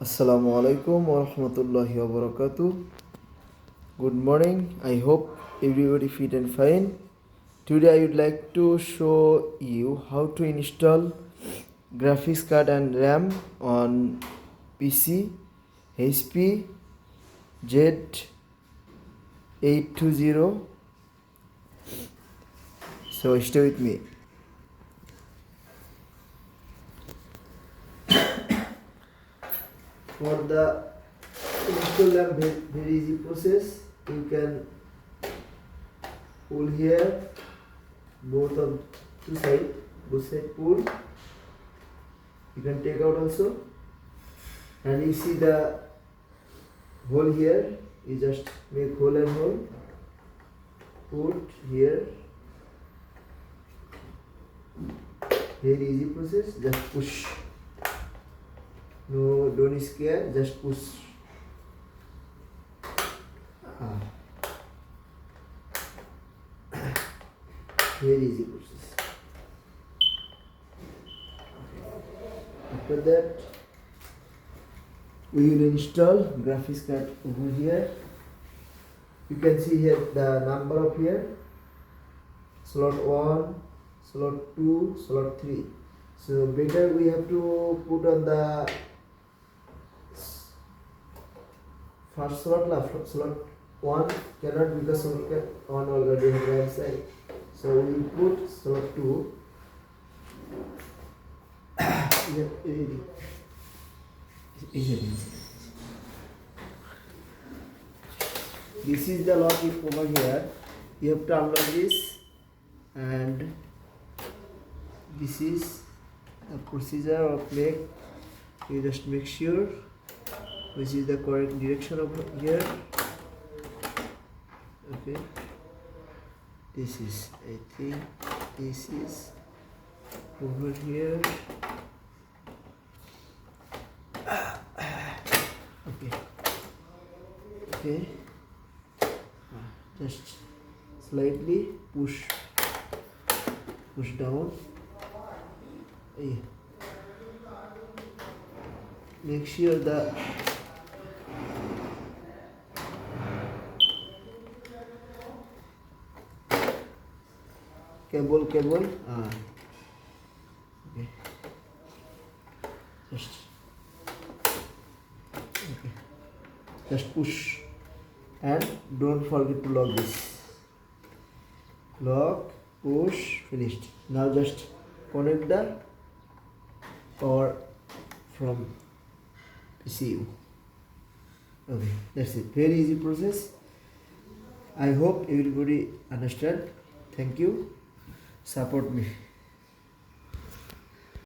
Assalamu alaikum wa rahmatullahi wa barakatuh. Good morning. I hope everybody fit and fine. Today I would like to show you how to install graphics card and RAM on PC HP Z820. So stay with me. For the install RAM, very easy process. You can pull here, both side pull. You can take out also, and you see the hole here. You just make hole and hole. Put here. Very easy process. Just push. No, don't scare. Just push. Very easy process. After that, we will install graphics card over here. You can see here the number of here: slot 1, slot 2, slot 3. So better we have to put on the first slot. Slot 1 cannot because slot 1 already have right side. So we put slot 2. This is the logic over here. You have to unlock this, and this is the procedure of make. You just make sure which is the correct direction over here. Okay, this is, I think this is over here. Okay, just slightly push down. Make sure the cable okay, just push, and don't forget to lock this. Lock, push, finished. Now just connect the power from PCU. Okay, that's it. Very easy process. I hope everybody understand. Thank you. Support me.